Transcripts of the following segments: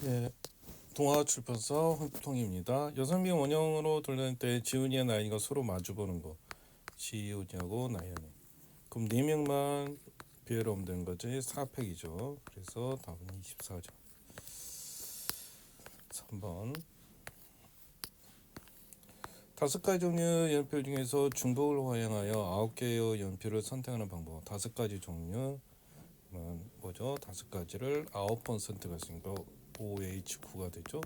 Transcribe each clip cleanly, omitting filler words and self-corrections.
네, 동아출판사 홍통입니다. 여성비 원형으로 돌릴 때 지훈이와 나연이가 서로 마주보는 거. 지훈이하고 나연이. 그럼 4명만 비회로 되는 거지. 4팩이죠. 그래서 답은 24죠. 3번. 5가지 종류의 연필 중에서 중복을 활용하여 9개의 연필을 선택하는 방법. 5가지 종류 뭐죠? 5가지를 9번 선택했으니까 OH9가 되죠.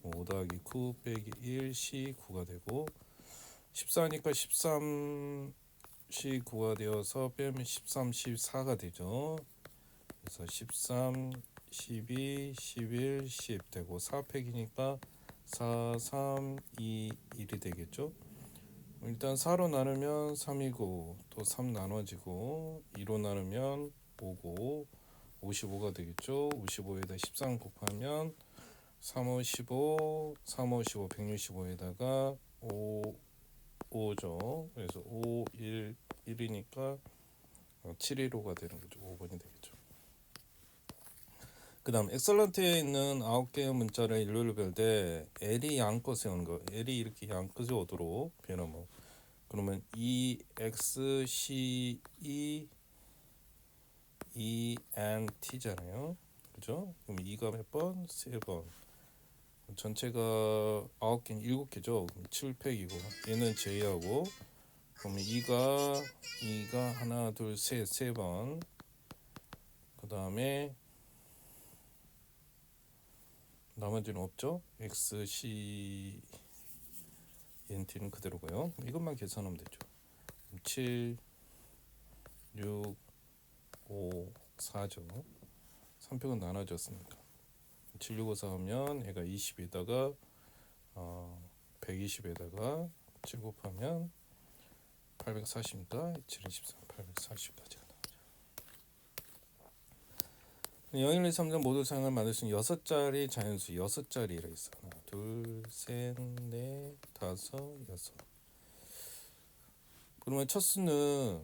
5 더하기 9 빼기 1 C9가 되고 14니까 13 C9가 되어서 빼면 13 14가 되죠. 그래서 13 12 11 10 되고 4팩이니까 4 3 2 1이 되겠죠. 일단 4로 나누면 3이고 또 3 나눠지고 2로 나누면 5고 55가 되겠죠. 55에다 13 곱하면 3, 5, 15, 3, 5, 15, 165에다가 5죠. 그래서 5, 1, 1이니까 715가 되는 거죠. 5번이 되겠죠. 그 다음 엑설런트에 있는 9개의 문자를 일렬로 별 때 L이 양끝에 오는 거. L이 이렇게 양끝에 오도록 변하면 그러면 EX, CE, ENT잖아요. 그죠? 그럼 2가 몇 번? 3번. 전체가 9개, 7개죠. 그럼 7팩이고 얘는 J하고 그러면 2가 하나, 둘, 셋, 3번. 그 다음에 나머지는 없죠. X, C, NT는 그대로고요. 이것만 계산하면 되죠. 7, 6, 5, 4죠. 3팩은 나눠졌으니까 7, 6, 5, 4 하면 얘가 20에다가 120에다가 7 곱하면 840이니까 7은 13, 840까지가 나오죠. 0, 1, 2, 3점 모두 사용을 만들 수 있는 6자리 자연수 6자리라 있어. 하나, 둘, 셋, 넷, 다섯, 여섯. 그러면 첫 수는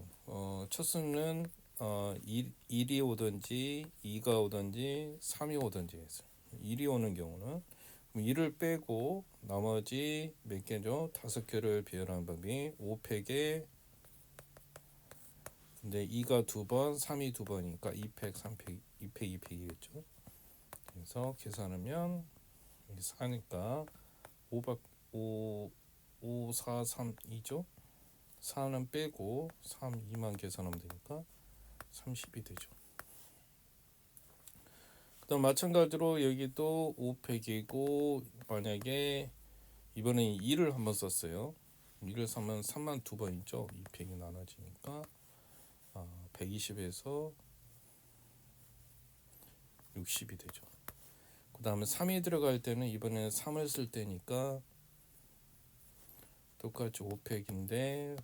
1이 오든지 2가 오든지 3이 오든지 했어요. 1이 오는 경우는 1을 빼고 나머지 몇 개죠? 5개를 비율하는 방법이 5팩에 근데 2가 2번, 3이 2번이니까 2팩, 3팩, 2팩, 2팩이겠죠. 그래서 계산하면 4니까 5, 4, 3, 2죠. 4는 빼고 3, 2만 계산하면 되니까 30이 되죠. 그다음 마찬가지로 여기도 5팩이고 만약에 이번에 2를 한번 썼어요. 2를 쓰면 3만 2번 있죠. 2팩이 나눠지니까 120에서 60이 되죠. 그 다음에 3이 들어갈 때는 이번에는 3을 쓸 때니까 똑같이 5팩인데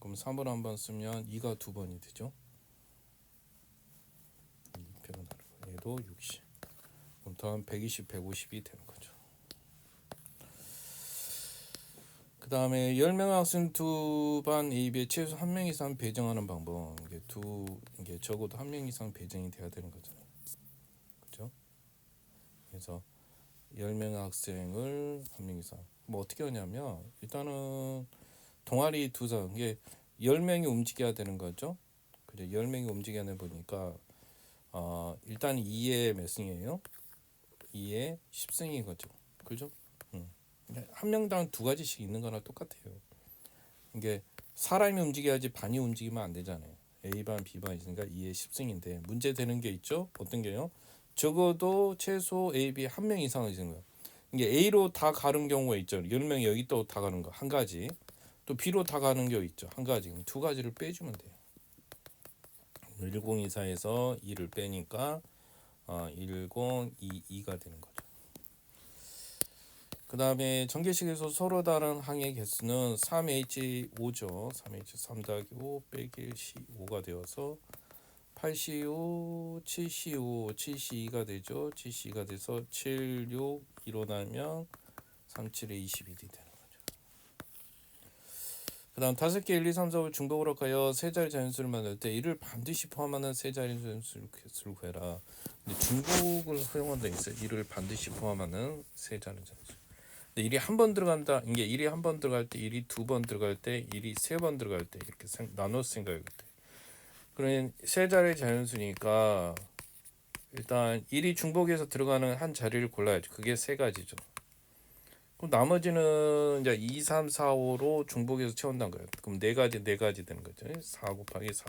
그럼 3을 한번 쓰면 2가 2번이 되죠. 2팩은 다르고 얘도 60. 그럼 다음 120, 150이 되는 거죠. 그 다음에 10명 학생 두 반 A비에 최소 1명 이상 배정하는 방법. 이게 적어도 1명 이상 배정이 돼야 되는 거잖아요. 그렇죠? 그래서 10명 학생을 1명 이상. 뭐 어떻게 하냐면 일단은 동아리 두상 이게 10명이 움직여야 되는 거죠. 그죠? 10명이 움직여야 되는 보니까 일단 2의 몇 승이에요? 2의 10승인 거죠. 그죠? 한 명당 2가지씩 있는 거나 똑같아요. 이게 사람이 움직여야지 반이 움직이면 안 되잖아요. A반, B반 있으니까 2의 10승인데 문제 되는 게 있죠. 어떤 게요? 적어도 최소 A, B 한 명 이상은 있는 거예요. 이게 A로 다 가는 경우가 있죠. 10명이 여기 또 다 가는 거 한 가지. 또 B로 다 가는 경우 있죠. 한 가지. 그럼 2가지를 빼주면 돼요. 1024에서 2를 빼니까 1022가 되는 거죠. 그 다음에 전개식에서 서로 다른 항의 개수는 3H5죠. 3H 3 더하기 5 빼기 1 C5가 되어서 8C5, 7C5, 7C2가 되죠. 7C2가 돼서 7, 6, 2로 나면 3, 7에 21이 되는 거죠. 그 다음 5개 1, 2, 3, 4, 5 중복으로 하여 세 자리 자연수를 만들 때 이를 반드시 포함하는 세 자리 자연수를 구해라. 근데 중복을 허용한 데 있어요. 이를 반드시 포함하는 세 자리 자연수. 근데 일이 한 번 들어간다. 이게 일이 한 번 들어갈 때, 일이 두 번 들어갈 때, 일이 세 번 들어갈 때 이렇게 나눠 생각할 때. 그러면 세 자리 자연수니까 일단 일이 중복해서 들어가는 한 자리를 골라야죠. 그게 세 가지죠. 그럼 나머지는 이제 2, 3, 4, 5로 중복해서 채운다는 거예요. 그럼 네 가지 되는 거죠. 4 곱하기 4.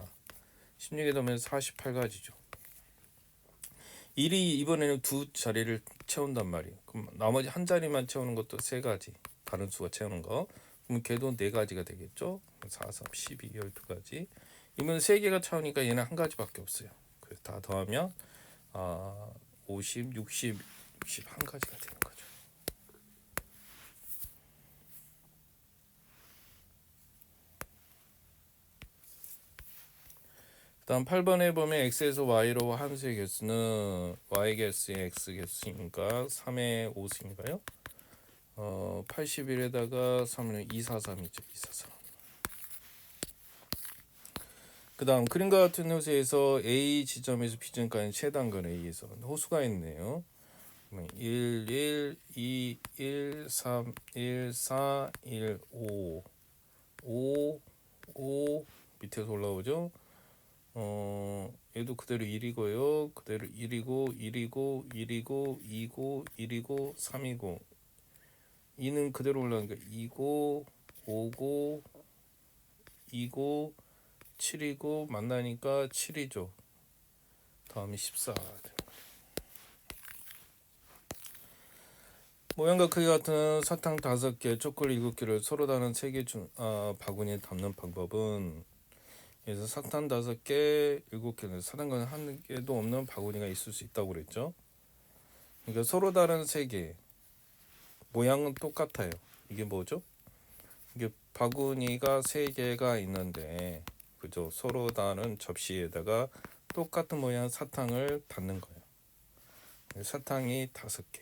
16에 더하면 48가지죠. 1이 이번에는 두 자리를 채운단 말이에요. 그럼 나머지 한 자리만 채우는 것도 세 가지. 다른 수가 채우는 거. 그럼 걔도 네 가지가 되겠죠. 4, 3, 12, 12가지. 이번 세 개가 채우니까 얘는 한 가지밖에 없어요. 그래서 다 더하면 50, 60, 61가지가 되는 거죠. 다음 8번에 보면 x에서 y로 함수의 개수는 y 개수의 x 개수니까 3의 5승인가요? 81에다가 3은 243이죠. 243. 그 다음 그림과 같은 호수에서 A 지점에서 B 지점까지 최단거리 A에서 호수가 있네요. 1, 1, 2, 1, 3, 1, 4, 1, 5, 5, 5 밑에서 올라오죠. 얘도 그대로 1이고요. 그대로 1이고 1이고 1이고 2고 1이고 3이고 2는 그대로 올라가니까 2고 5고 2고 7이고 만나니까 7이죠. 다음이 14. 모양과 크기 같은 사탕 5개, 초콜릿 7개를 서로 다른 3개 바구니에 담는 방법은 그래서 사탕 5개, 7개는 사탕은 한 개도 없는 바구니가 있을 수 있다고 그랬죠. 그러니까 서로 다른 3개, 모양은 똑같아요. 이게 뭐죠? 이게 바구니가 3개가 있는데 그죠? 서로 다른 접시에다가 똑같은 모양 사탕을 담는 거예요. 사탕이 5개.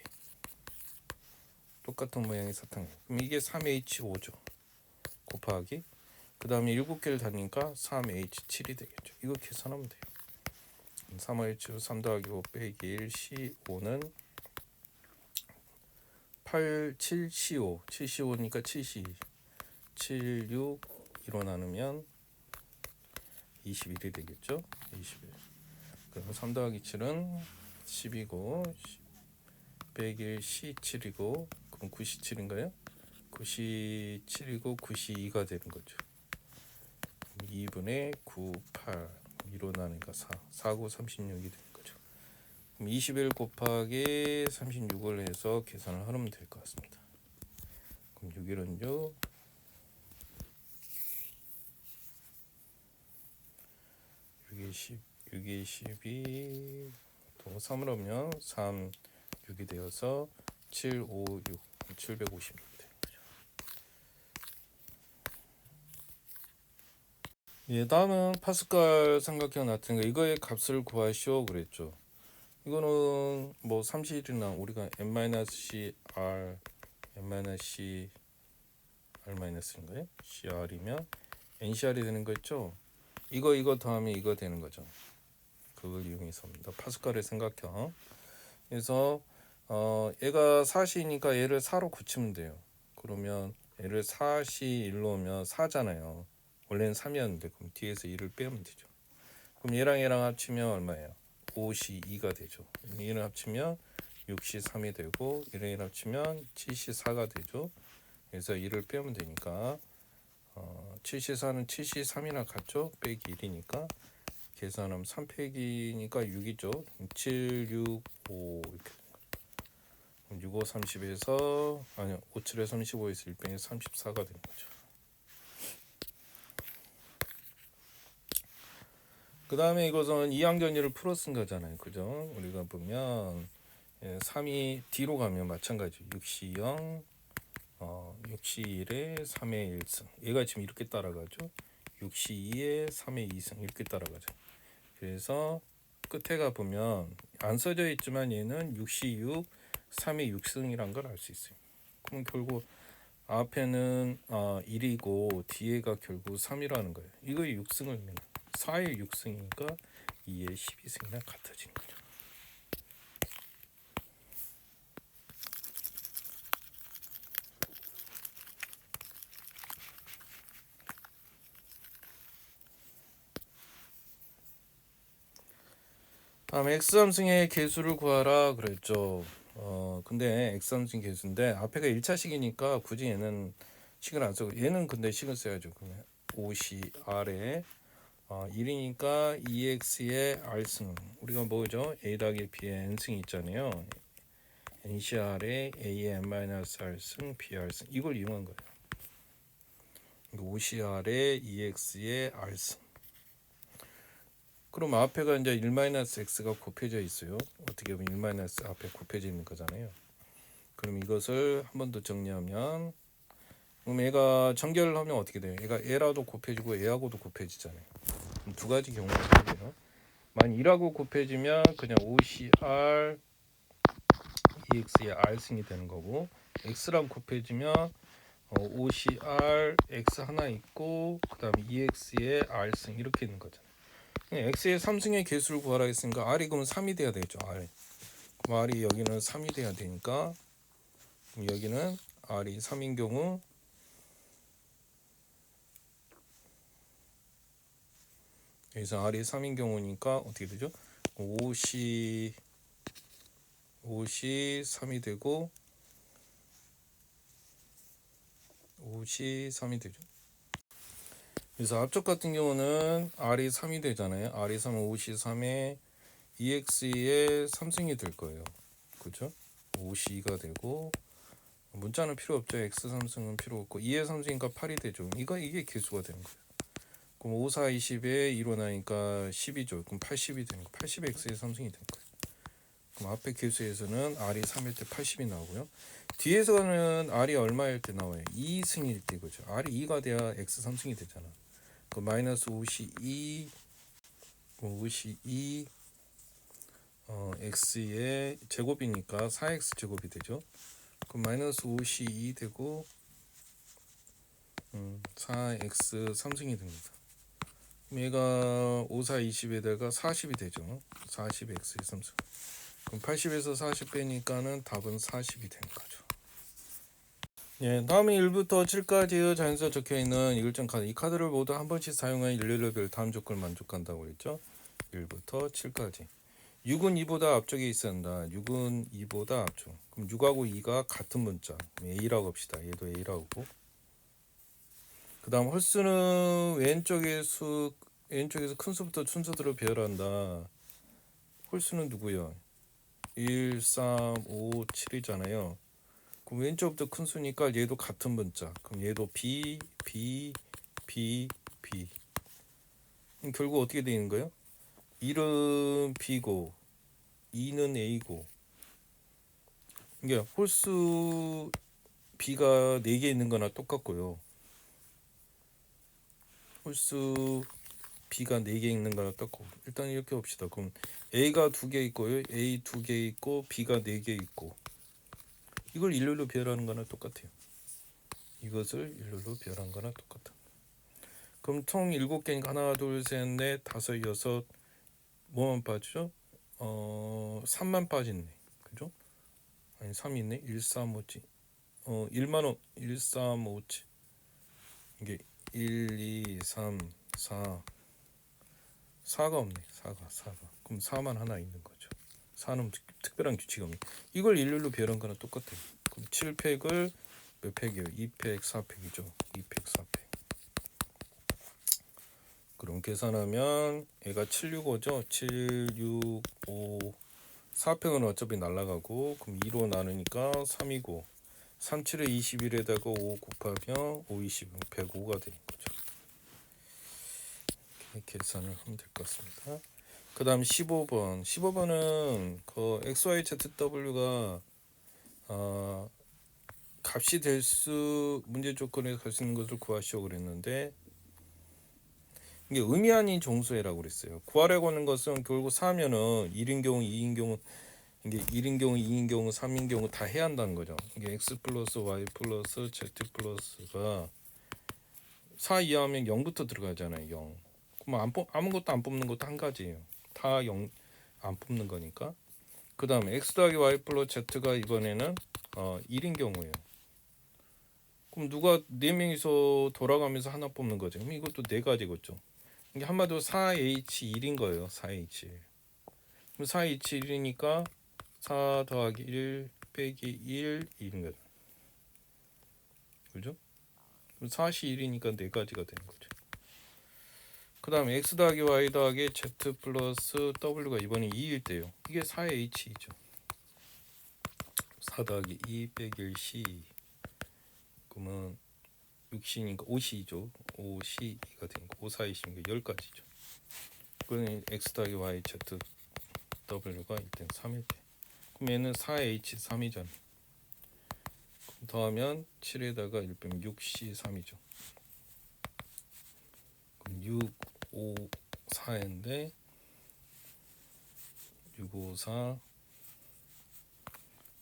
똑같은 모양의 사탕이에요. 그럼 이게 3H5죠. 곱하기 그 다음에 7개를 담으니까 3H7이 되겠죠. 이거 계산하면 돼요. 3H 3 더하기 5 빼기 1 C5는 8, 7, C5 7C5니까 7C 7, 6 2로 나누면 21이 되겠죠. 21. 그럼 3 더하기 7은 10이고 빼기 1 C7이고 그럼 97인가요? 97이고 92가 되는 거죠. 2분의 9, 8 2로 나누니까 4, 4, 9, 36이 되는 거죠. 그럼 21 곱하기 36을 해서 계산을 하면 될 것 같습니다. 그럼 6일은 6, 6이 10, 6이 12, 또 3을 하면 3, 6이 되어서 7, 5, 6, 756 되는 거죠. 예, 다음은 파스칼 삼각형 나타낸 거 이거의 값을 구하시오 그랬죠. 이거는 뭐 삼실이나 우리가 n-c r n-c r-인가요? cr이면 ncr이 되는 거 있죠. 이거 더하면 이거 되는 거죠. 그걸 이용해서입니다. 파스칼의 삼각형. 그래서 얘가 4시니까 얘를 4로 고치면 돼요. 그러면 얘를 4시 1로 오면 4잖아요. 원래는 3이었는데 그럼 뒤에서 1을 빼면 되죠. 그럼 얘랑 합치면 얼마예요? 5시 2가 되죠. 얘를 합치면 6시 3이 되고 얘랑 합치면 7시 4가 되죠. 그래서 1을 빼면 되니까 7시 4는 7시 3이나 같죠? 빼기 1이니까 계산하면 3 빼기니까 6이죠. 7, 6, 5 이렇게 6, 5, 30에서 아니요 5, 7에 35에서 1 빼기 34가 되는 거죠. 그 다음에 이것은 이항전위를 풀어 쓴 거잖아요. 그죠? 우리가 보면 3이 뒤로 가면 마찬가지 6시 0 6시 1에 3의 1승 얘가 지금 이렇게 따라가죠. 6시 2에 3의 2승 이렇게 따라가죠. 그래서 끝에 가 보면 안 써져 있지만 얘는 6시 6 3의 6승이란 걸 알 수 있어요. 그럼 결국 앞에는 1이고 뒤에가 결국 3이라는 거예요. 이거 6승을 4의 6승이니까 2의 12승이랑 같아지는 거죠. 다음 x3승의 개수를 구하라 그랬죠. 근데 x3승 개수인데 앞에가 1차식이니까 굳이 얘는 식을 안 쓰고 얘는 근데 식을 써야죠. 그러면 5시 아래 1이니까 2x의 r승 우리가 뭐죠? a 더하기 b의 n승이 있잖아요. NCR에 A의 n-r승 BR승 이걸 이용한 거예요. 5CR에 EX의 R승. 그럼 앞에가 이제 1-x가 곱해져 있어요. 어떻게 보면 1- 앞에 곱해져 있는 거잖아요. 그럼 이것을 한 번 더 정리하면 그럼 얘가 전결을 하면 어떻게 돼요? 얘가 얘라도 곱해지고 얘하고도 곱해지잖아요. 그럼 두 가지 경우가 생겨요. 만약 1하고 곱해지면 그냥 5CR EX의 R승이 되는 거고 X랑 곱해지면 OCR X 하나 있고 그 다음에 EX의 R승 이렇게 있는 거잖아요. X의 3승의 개수를 구하라 했으니까 R이 그럼 3이 돼야 되죠. R. 그럼 R이 여기는 3이 돼야 되니까 그럼 여기는 R이 3인 경우 여기서 R이 3인 경우니까 어떻게 되죠? 5C 3이 되고 5C 3이 되죠. 그래서 앞쪽 같은 경우는 R이 3이 되잖아요. R이 3은 5C 3에 EX의 3승이 될 거예요. 그죠? 5C가 되고 문자는 필요 없죠. X 3승은 필요 없고 2의 3승이니까 8이 되죠. 이게 개수가 되는 거예요. 그럼 5, 4, 20에 2로 나니까 10이죠. 그럼 80이 되는 거예요. 80의 X의 3승이 되는 거예요. 그럼 앞에 개수에서는 R이 3일 때 80이 나오고요. 뒤에서는 R이 얼마일 때 나와요? 2승일 때 그죠. R이 2가 돼야 X 3승이 되잖아. 그 마이너스 52 x의 제곱이니까 4x 제곱이 되죠. 그럼 마이너스 52 되고 4x 3승이 됩니다. 그럼 얘가 5, 4, 20에다가 40이 되죠. 40x의 3승. 그럼 80에서 40 빼니까는 답은 40이 되는 거죠. 예, 다음에 1부터 7까지의 자연수가 적혀있는 이글전 카드. 이 카드를 모두 한 번씩 사용한 일렬별 다음 조건을 만족한다고 했죠. 1부터 7까지. 6은 2보다 앞쪽에 있어야 한다. 6은 2보다 앞쪽. 그럼 6하고 2가 같은 문자. A라고 합시다. 얘도 A라고. 그 다음 홀수는 왼쪽에서 큰 수부터 순서대로 배열한다. 홀수는 누구요? 1, 3, 5, 7이잖아요. 그럼 왼쪽부터 큰 수니까 얘도 같은 문자. 그럼 얘도 B, B, B, B. 그럼 결국 어떻게 되는 거예요? 1은 B고 2는 A고 이게 홀수 B가 4개 있는 거나 똑같고요. 홀수 B가 4개 있는 거나 똑같고 일단 이렇게 봅시다. 그럼 A가 2개 있고요. A 2개 있고 B가 4개 있고 이걸 일렬로 배열하는 거나 똑같아요. 이것을 일렬로 배열한 거나 똑같아. 그럼 총 7개니까 하나, 둘, 셋, 넷, 다섯, 여섯 뭐만 빠지죠? 3만 빠졌네. 그죠? 아니 3이 있네. 1, 3, 5, 7. 1만 원 1, 3, 5, 7. 이게 1, 2, 3, 4 4가 없네. 4가 그럼 4만 하나 있는 거죠. 4는 특별한 규칙이 없네. 이걸 일렬로 배열한 거랑 똑같아요. 그럼 7팩을 몇 팩이에요? 2팩 4팩이죠. 2팩 4팩. 그럼 계산하면 얘가 765죠. 7, 6, 5 4팩은 어차피 날라가고 그럼 2로 나누니까 3이고 3, 7에 21에다가 5 곱하면 5, 20, 105가 되는 거죠. 이렇게 계산을 하면 될 것 같습니다. 그 다음 15번 15번은 그 XYZW가 값이 될 수 문제 조건에 갈 수 있는 것을 구하시오 그랬는데 이게 의미 아닌 정수해라고 그랬어요. 구하려고 하는 것은 결국 4면은 1인 경우 2인 경우 이게 1인 경우, 2인 경우, 3인 경우 다 해야 한다는 거죠. 이게 x 플러스 y 플러스 z 플러스가 4 이하면 0부터 들어가잖아요. 0. 그럼 아무것도 안 뽑는 것도 한 가지예요. 다 0 안 뽑는 거니까. 그 다음에 x 더하기 y 플러스 z가 이번에는 1인 경우예요. 그럼 누가 4명이서 돌아가면서 하나 뽑는 거죠. 그럼 이것도 4가지겠죠. 이게 한마디로 4H1인 거예요. 4H1. 그럼 4H1이니까 4 더하기 1 빼기 1 1인 거죠. 그죠? 그럼 4시 1이니까 4가지가 되는 거죠. 그 다음에 x 더하기 y 더하기 z 플러스 w가 이번에 2일 때요. 이게 4H이죠. 4 더하기 2 빼기 1 C. 그러면 6C니까 5C죠. 5C가 되니까 5, 4, 20이니까 10가지죠. 그러면 x 더하기 y z w가 일단 3일 때. 그럼 얘는 4H3이잖아요. 더하면 7에다가 1 빼면 6C3이죠. 그럼 6, 5, 4인데 6, 5, 4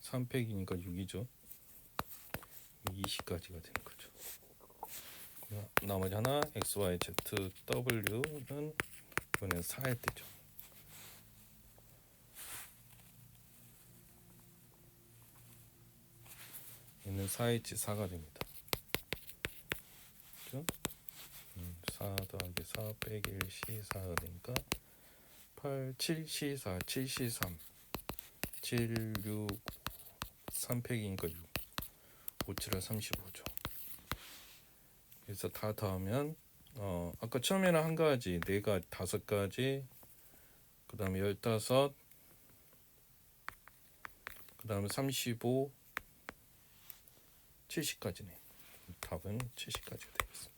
3 빼기니까 6이죠. 20가지가 되는 거죠. 나머지 하나 x, y, z, w는 이번엔 4일 때죠. 얘는 4H4가 됩니다. 그죠? 4 더하기 4 빼기 1 C4가 되니까 8, 7C4, 7C3 7, 6, 3 빼기니까 6 5, 7은 35죠. 그래서 다 더하면 아까 처음에는 한 가지, 4가지, 5가지, 그 다음에 15, 그 다음에 35, 70까지네. 답은 70까지가 되겠습니다.